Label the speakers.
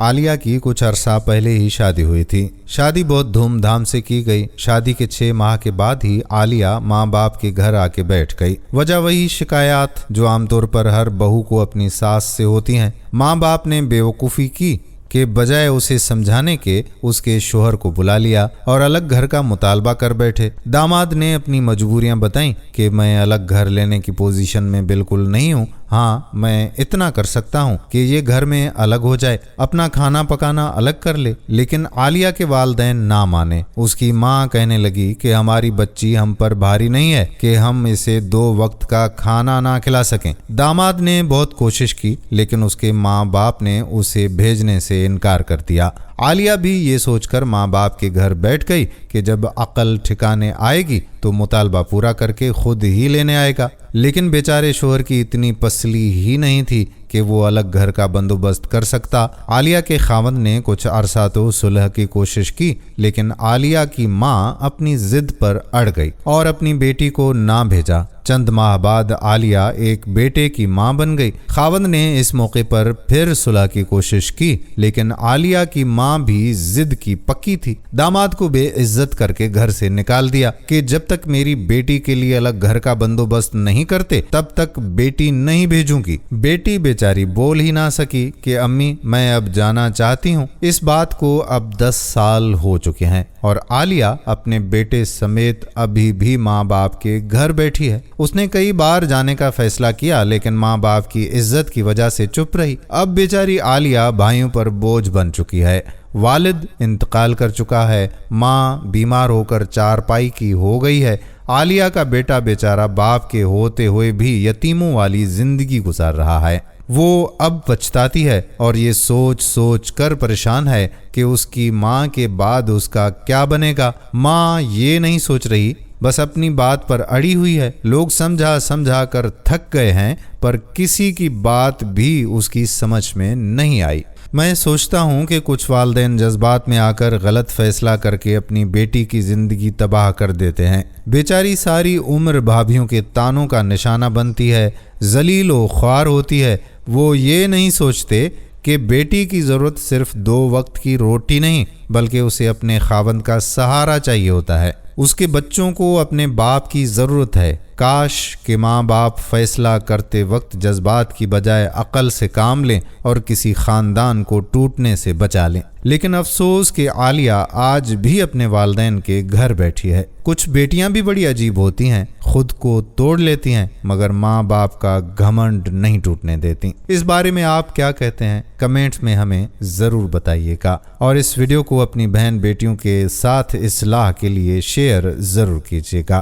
Speaker 1: عالیہ کی کچھ عرصہ پہلے ہی شادی ہوئی تھی۔ شادی بہت دھوم دھام سے کی گئی۔ شادی کے 6 ماہ کے بعد ہی عالیہ ماں باپ کے گھر آ کے بیٹھ گئی۔ وجہ وہی شکایات جو عام طور پر ہر بہو کو اپنی ساس سے ہوتی ہیں۔ ماں باپ نے بیوقوفی کی کہ بجائے اسے سمجھانے کے اس کے شوہر کو بلا لیا اور الگ گھر کا مطالبہ کر بیٹھے۔ داماد نے اپنی مجبوریاں بتائیں کہ میں الگ گھر لینے کی پوزیشن میں بالکل نہیں ہوں، ہاں میں اتنا کر سکتا ہوں کہ یہ گھر میں الگ ہو جائے، اپنا کھانا پکانا الگ کر لے۔ لیکن عالیہ کے والدین نہ مانے۔ اس کی ماں کہنے لگی کہ ہماری بچی ہم پر بھاری نہیں ہے کہ ہم اسے 2 وقت کا کھانا نہ کھلا سکیں۔ داماد نے بہت کوشش کی لیکن اس کے ماں باپ نے اسے بھیجنے سے انکار کر دیا۔ عالیہ بھی یہ سوچ کر ماں باپ کے گھر بیٹھ گئی کہ جب عقل ٹھکانے آئے گی تو مطالبہ پورا کر کے خود ہی لینے آئے گا۔ لیکن بیچارے شوہر کی اتنی پسلی ہی نہیں تھی کہ وہ الگ گھر کا بندوبست کر سکتا۔ عالیہ کے خاوند نے کچھ عرصہ تو صلح کی کوشش کی لیکن عالیہ کی ماں اپنی ضد پر اڑ گئی اور اپنی بیٹی کو نہ بھیجا۔ چند ماہ بعد عالیہ ایک بیٹے کی ماں بن گئی۔ خاوند نے اس موقع پر پھر صلح کی کوشش کی لیکن عالیہ کی ماں بھی ضد کی پکی تھی۔ داماد کو بے عزت کر کے گھر سے نکال دیا کہ جب تک میری بیٹی کے لیے الگ گھر کا بندوبست نہیں کرتے تب تک بیٹی نہیں بھیجوں گی۔ بیٹی بیچاری بول ہی نہ سکی کہ امی میں اب جانا چاہتی ہوں۔ اس بات کو اب 10 سال ہو چکے ہیں اور عالیہ اپنے بیٹے سمیت ابھی بھی ماں باپ کے گھر بیٹھی ہے۔ اس نے کئی بار جانے کا فیصلہ کیا لیکن ماں باپ کی عزت کی وجہ سے چپ رہی۔ اب بیچاری عالیہ بھائیوں پر بوجھ بن چکی ہے۔ والد انتقال کر چکا ہے، ماں بیمار ہو کر چارپائی کی ہو گئی ہے۔ عالیہ کا بیٹا بیچارہ باپ کے ہوتے ہوئے بھی یتیموں والی زندگی گزار رہا ہے۔ وہ اب پچھتاتی ہے اور یہ سوچ سوچ کر پریشان ہے کہ اس کی ماں کے بعد اس کا کیا بنے گا۔ ماں یہ نہیں سوچ رہی، بس اپنی بات پر اڑی ہوئی ہے۔ لوگ سمجھا کر تھک گئے ہیں پر کسی کی بات بھی اس کی سمجھ میں نہیں آئی۔ میں سوچتا ہوں کہ کچھ والدین جذبات میں آ کر غلط فیصلہ کر کے اپنی بیٹی کی زندگی تباہ کر دیتے ہیں۔ بیچاری ساری عمر بھابھیوں کے تانوں کا نشانہ بنتی ہے، ذلیل و خوار ہوتی ہے۔ وہ یہ نہیں سوچتے کہ بیٹی کی ضرورت صرف 2 وقت کی روٹی نہیں بلکہ اسے اپنے خاوند کا سہارا چاہیے ہوتا ہے۔ اس کے بچوں کو اپنے باپ کی ضرورت ہے۔ کاش کہ ماں باپ فیصلہ کرتے وقت جذبات کی بجائے عقل سے کام لیں اور کسی خاندان کو ٹوٹنے سے بچا لیں۔ لیکن افسوس کہ عالیہ آج بھی اپنے والدین کے گھر بیٹھی ہے۔ کچھ بیٹیاں بھی بڑی عجیب ہوتی ہیں، خود کو توڑ لیتی ہیں مگر ماں باپ کا گھمنڈ نہیں ٹوٹنے دیتی۔ اس بارے میں آپ کیا کہتے ہیں؟ کمنٹس میں ہمیں ضرور بتائیے گا اور اس ویڈیو کو اپنی بہن بیٹیوں کے ساتھ اصلاح کے لیے شیئر ضرور کیجیے گا۔